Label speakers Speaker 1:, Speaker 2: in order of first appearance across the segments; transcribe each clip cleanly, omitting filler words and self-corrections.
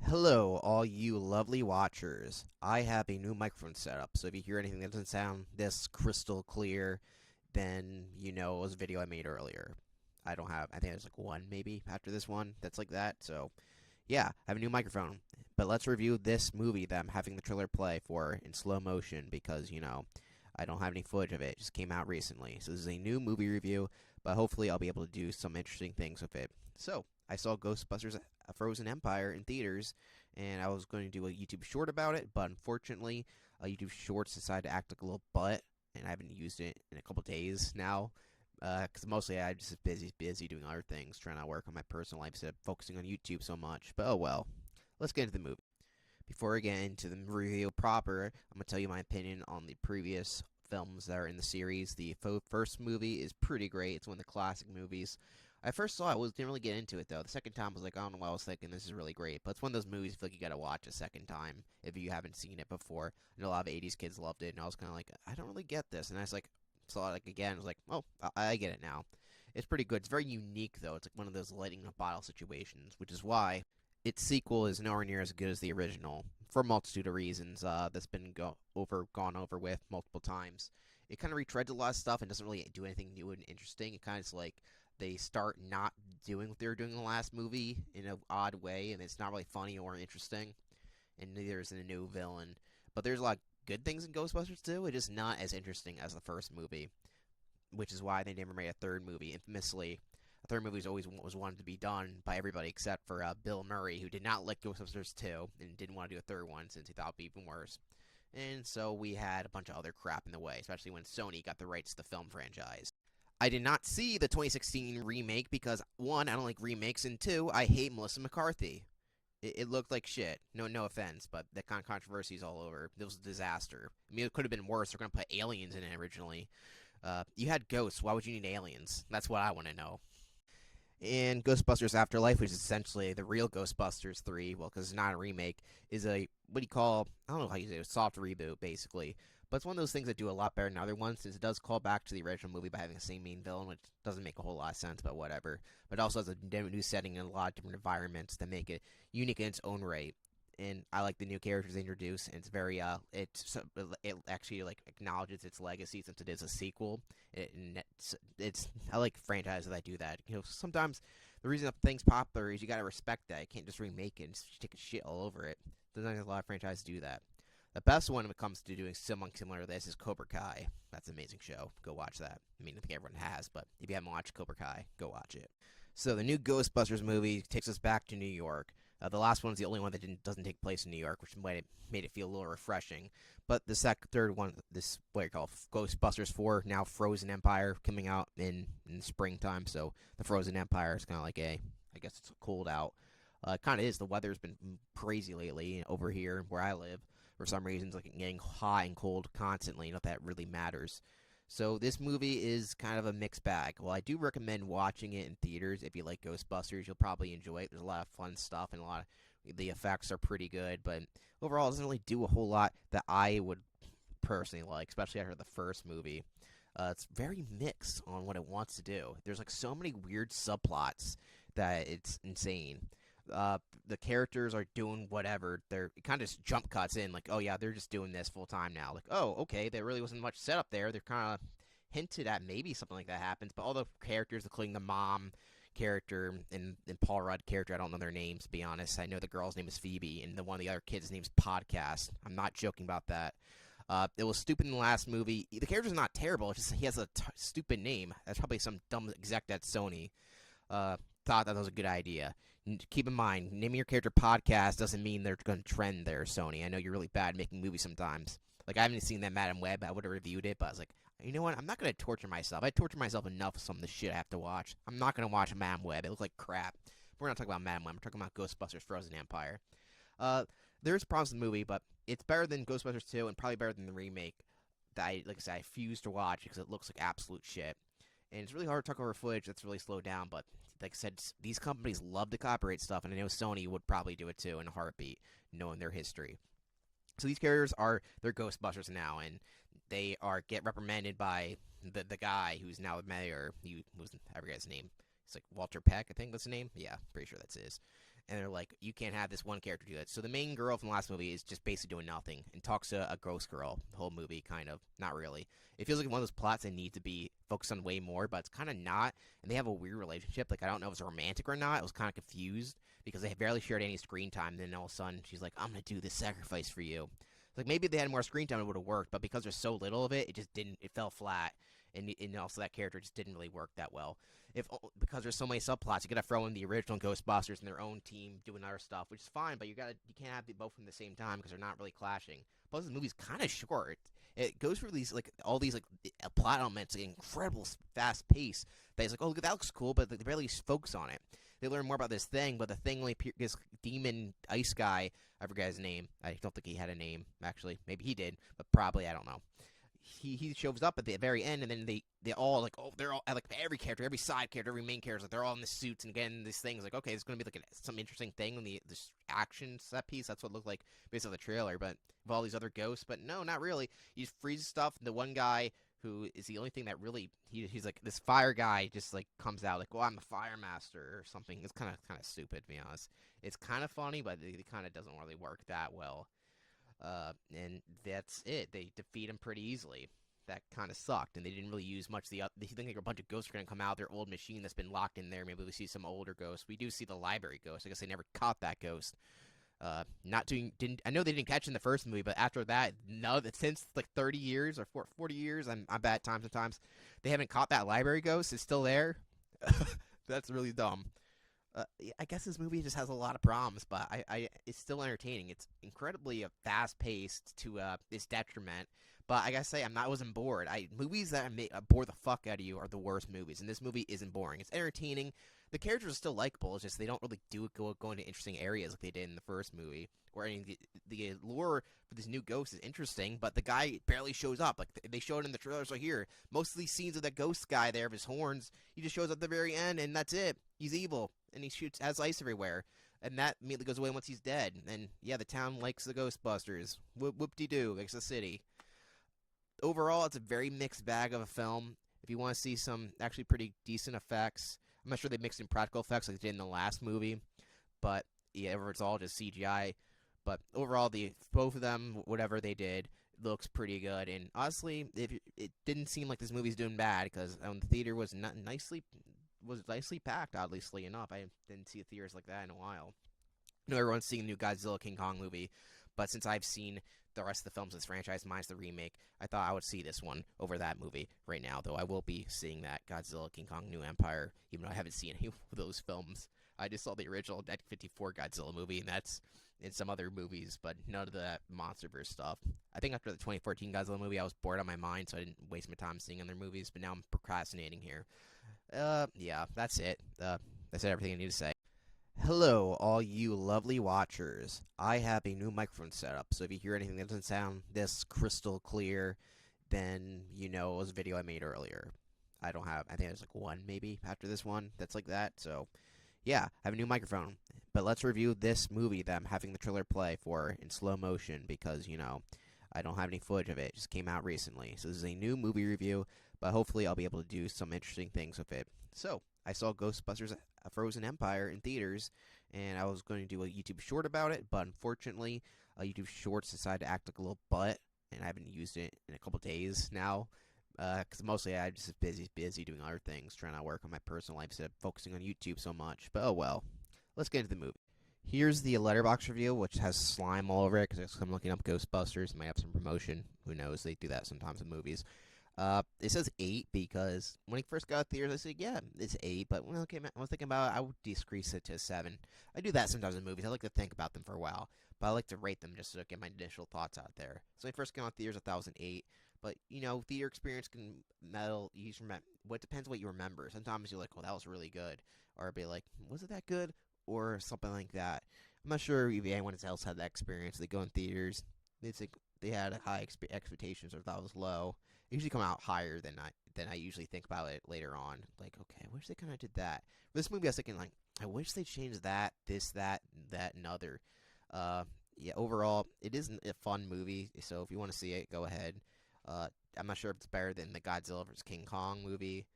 Speaker 1: Hello, all you lovely watchers. I have a new microphone setup, so if you hear anything that doesn't sound this crystal clear, then you know it was a video I made earlier. I think there's like one maybe after this one that's like that, so yeah, I have a new microphone. But let's review this movie that I'm having the trailer play for in slow motion because, I don't have any footage of it. It just came out recently. So this is a new movie review, but hopefully I'll be able to do some interesting things with it. So, I saw Ghostbusters A Frozen Empire in theaters, and I was going to do a YouTube short about it, but unfortunately, YouTube Shorts decided to act like a little butt, and I haven't used it in a couple days now. Because mostly I'm just busy doing other things, trying to work on my personal life instead of focusing on YouTube so much. But oh well. Let's get into the movie. Before I get into the review proper, I'm going to tell you my opinion on the previous films that are in the series. The first movie is pretty great. It's one of the classic movies. I first saw it, didn't really get into it though. The second time I was like, I don't know what I was thinking. This is really great, but it's one of those movies I feel like you gotta watch a second time if you haven't seen it before. I know a lot of '80s kids loved it, and I was kind of like, I don't really get this. And I was like, saw it like again. I was like, oh, I get it now. It's pretty good. It's very unique though. It's like one of those lightning in a bottle situations, which is why its sequel is nowhere near as good as the original for a multitude of reasons. That's been gone over with multiple times. It kind of retreads a lot of stuff and doesn't really do anything new and interesting. It kind of like they start not doing what they were doing in the last movie in an odd way, and it's not really funny or interesting. And neither is a new villain. But there's a lot of good things in Ghostbusters too. It is not as interesting as the first movie, which is why they never made a third movie. Infamously, a third movie was wanted to be done by everybody except for Bill Murray, who did not like Ghostbusters 2 and didn't want to do a third one since he thought it would be even worse. And so we had a bunch of other crap in the way, especially when Sony got the rights to the film franchise. I did not see the 2016 remake because, one, I don't like remakes, and two, I hate Melissa McCarthy. It looked like shit. No offense, but the kind of controversy is all over. It was a disaster. I mean, it could have been worse. They're going to put aliens in it originally. You had ghosts. Why would you need aliens? That's what I want to know. And Ghostbusters Afterlife, which is essentially the real Ghostbusters 3, well, because it's not a remake, is what do you call, I don't know how you say it, a soft reboot, basically. But it's one of those things that do a lot better than other ones, since it does call back to the original movie by having the same main villain, which doesn't make a whole lot of sense, but whatever. But it also has a new setting and a lot of different environments that make it unique in its own right. And I like the new characters they introduce, and it's very it actually like acknowledges its legacy since it is a sequel. It's I like franchises that do that. Sometimes the reason things popular is you gotta respect that. You can't just remake it and just take a shit all over it. There's not a lot of franchises do that. The best one when it comes to doing something similar to this is Cobra Kai. That's an amazing show. Go watch that. I mean, I think everyone has, but if you haven't watched Cobra Kai, go watch it. So the new Ghostbusters movie takes us back to New York. The last one's the only one that doesn't take place in New York, which made it feel a little refreshing. But the third one, this what you call Ghostbusters 4, now Frozen Empire, coming out in springtime. So the Frozen Empire is kind of like I guess it's cold out. It kind of is. The weather's been crazy lately over here where I live. For some reasons, like getting hot and cold constantly. Not that really matters. So this movie is kind of a mixed bag. Well, I do recommend watching it in theaters. If you like Ghostbusters, you'll probably enjoy it. There's a lot of fun stuff, and the effects are pretty good. But overall, it doesn't really do a whole lot that I would personally like, especially after the first movie. It's very mixed on what it wants to do. There's like so many weird subplots that it's insane. The characters are doing whatever. They're kind of just jump cuts in, like, oh yeah, they're just doing this full time now. Like, oh, okay, there really wasn't much set up there. They're kind of hinted at maybe something like that happens, but all the characters, including the mom character and Paul Rudd character, I don't know their names to be honest. I know the girl's name is Phoebe, and the one of the other kids' name's Podcast. I'm not joking about that. It was stupid in the last movie. The character's not terrible. It's just he has a stupid name. That's probably some dumb exec at Sony thought that was a good idea. Keep in mind, naming your character Podcast doesn't mean they're going to trend there, Sony. I know you're really bad making movies sometimes. Like, I haven't seen that Madam Web. I would have reviewed it, but I was like, you know what? I'm not going to torture myself. I torture myself enough with some of the shit I have to watch. I'm not going to watch Madam Web. It looks like crap. We're not talking about Madam Web. We're talking about Ghostbusters Frozen Empire. There's problems with the movie, but it's better than Ghostbusters 2 and probably better than the remake that like I said, I refuse to watch because it looks like absolute shit. And it's really hard to talk over footage that's really slowed down, but like I said, these companies love to copyright stuff, and I know Sony would probably do it too in a heartbeat, knowing their history. So these characters they're Ghostbusters now, and they get reprimanded by the guy who's now the mayor. I forget his name. It's like Walter Peck, I think that's his name. Yeah, pretty sure that's his. and they're like, you can't have this one character do it. So the main girl from the last movie is just basically doing nothing and talks to a ghost girl the whole movie, kind of. Not really. It feels like one of those plots that need to be focused on way more, but it's kind of not. And they have a weird relationship. Like, I don't know if it's romantic or not. I was kind of confused because they barely shared any screen time. And then all of a sudden, she's like, I'm going to do this sacrifice for you. Like, maybe if they had more screen time, it would have worked. But because there's so little of it, it just didn't. It fell flat. And also that character just didn't really work that well. If Because there's so many subplots, you gotta throw in the original Ghostbusters and their own team doing other stuff, which is fine, but you can't have both of them at the same time because they're not really clashing. Plus, this movie's kind of short. It goes through these all these plot elements at an incredible fast pace. That is like, oh, look, that looks cool, but they barely focus on it. They learn more about this thing, but the thing, like this demon ice guy, I forget his name. I don't think he had a name actually. Maybe he did, but probably I don't know. He shows up at the very end, and then they all like, oh, they're all like every character, every side character, every main character, like, they're all in the suits and getting these things. Like, okay, it's gonna be like some interesting thing in this action set piece. That's what it looked like based on the trailer. But with all these other ghosts, but no, not really. He just freezes stuff. And the one guy who is the only thing that really he's like this fire guy just like comes out like, well, I'm the fire master or something. It's kind of stupid to be honest. It's kind of funny, but it kind of doesn't really work that well. And that's it. They defeat him pretty easily. That kind of sucked, and they didn't really use much of the. They think like a bunch of ghosts are going to come out. Their old machine that's been locked in there. Maybe we see some older ghosts. We do see the library ghost. I guess they never caught that ghost. Not doing. Didn't I know they didn't catch it in the first movie, but after that, no. Since like 30 years or 40 years, I'm bad times sometimes. They haven't caught that library ghost. It's still there. That's really dumb. I guess this movie just has a lot of problems, but it's still entertaining. It's incredibly fast paced to its detriment. But I gotta say, I wasn't bored. Movies that bore the fuck out of you are the worst movies, and this movie isn't boring. It's entertaining. The characters are still likable. It's just they don't really go into interesting areas like they did in the first movie. Where the lure for this new ghost is interesting, but the guy barely shows up. Like they showed in the trailers right here. Most of these scenes of that ghost guy there of his horns, he just shows up at the very end, and that's it. He's evil, and he has ice everywhere. And that immediately goes away once he's dead. And yeah, the town likes the Ghostbusters. Whoop-de-doo, likes the city. Overall, it's a very mixed bag of a film. If you want to see some actually pretty decent effects, I'm not sure they mixed in practical effects like they did in the last movie, but yeah, it's all just CGI. But overall, both of them, whatever they did, looks pretty good. And honestly, it didn't seem like this movie's doing bad because the theater was nicely packed. Oddly enough, I didn't see theaters like that in a while. I know everyone's seeing the new Godzilla King Kong movie, but since I've seen the rest of the films in this franchise, minus the remake, I thought I would see this one over that movie right now, though I will be seeing that Godzilla King Kong New Empire, even though I haven't seen any of those films. I just saw the original 1954 Godzilla movie, and that's in some other movies, but none of the MonsterVerse stuff. I think after the 2014 Godzilla movie, I was bored on my mind, so I didn't waste my time seeing other movies, but now I'm procrastinating here. Yeah, that's it. That's everything I need to say. Hello, all you lovely watchers. I have a new microphone setup, so if you hear anything that doesn't sound this crystal clear, then you know it was a video I made earlier. I think there's like one maybe after this one that's like that, so yeah, I have a new microphone. But let's review this movie that I'm having the trailer play for in slow motion because, I don't have any footage of it. It just came out recently. So this is a new movie review, but hopefully I'll be able to do some interesting things with it. So, I saw Ghostbusters A Frozen Empire in theaters, and I was going to do a YouTube short about it, but unfortunately, YouTube Shorts decided to act like a little butt, and I haven't used it in a couple days now, because mostly I'm just busy doing other things, trying to work on my personal life instead of focusing on YouTube so much. But oh well. Let's get into the movie. Here's the letterbox review, which has slime all over it, because I'm looking up Ghostbusters. Might have some promotion. Who knows? They do that sometimes in movies. It says 8 because when I first got theaters, I said, yeah, it's 8. But when I was thinking about it, I would decrease it to 7. I do that sometimes in movies. I like to think about them for a while, but I like to rate them just to get my initial thoughts out there. So when I first got on theaters, I thought it was an 8. But, theater experience can what depends what you remember. Sometimes you're like, well, that was really good. Or be like, was it that good? Or something like that. I'm not sure if anyone else had that experience. They go in theaters, they think they had high expectations or thought it was low. It usually come out higher than I usually think about it later on. Like, okay, I wish they kind of did that. For this movie, I was thinking, like, I wish they changed that, this, that, and other. Yeah, overall, it is a fun movie, so if you want to see it, go ahead. I'm not sure if it's better than the Godzilla vs. King Kong movie.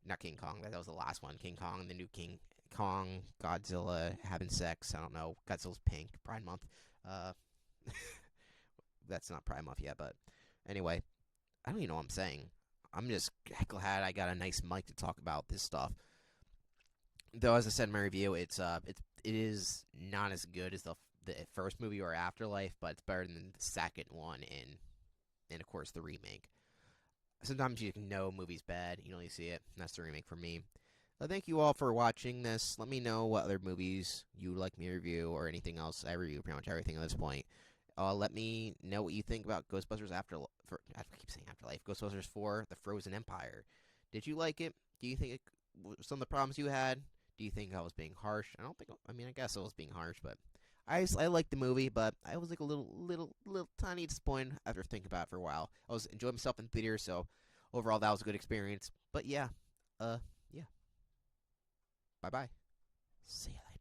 Speaker 1: Not King Kong, that was the last one. King Kong, the new King Kong, Godzilla having sex. I don't know. Godzilla's pink. Pride Month. Uh, that's not Pride Month yet, but anyway, I don't even know what I'm saying. I'm just glad I got a nice mic to talk about this stuff. Though, as I said in my review, it is not as good as the first movie or Afterlife, but it's better than the second one and of course the remake. Sometimes you know a movie's bad, you only see it, and that's the remake for me. Thank you all for watching this. Let me know what other movies you would like me to review or anything else. I review pretty much everything at this point. Let me know what you think about Ghostbusters I keep saying Afterlife. Ghostbusters 4: The Frozen Empire. Did you like it? Do you think some of the problems you had? Do you think I was being harsh? I don't think. I mean, I guess I was being harsh, but I liked the movie, but I was like a little tiny disappointed after thinking about it for a while. I was enjoying myself in theater, so overall that was a good experience. But yeah, yeah. Bye bye. See you later.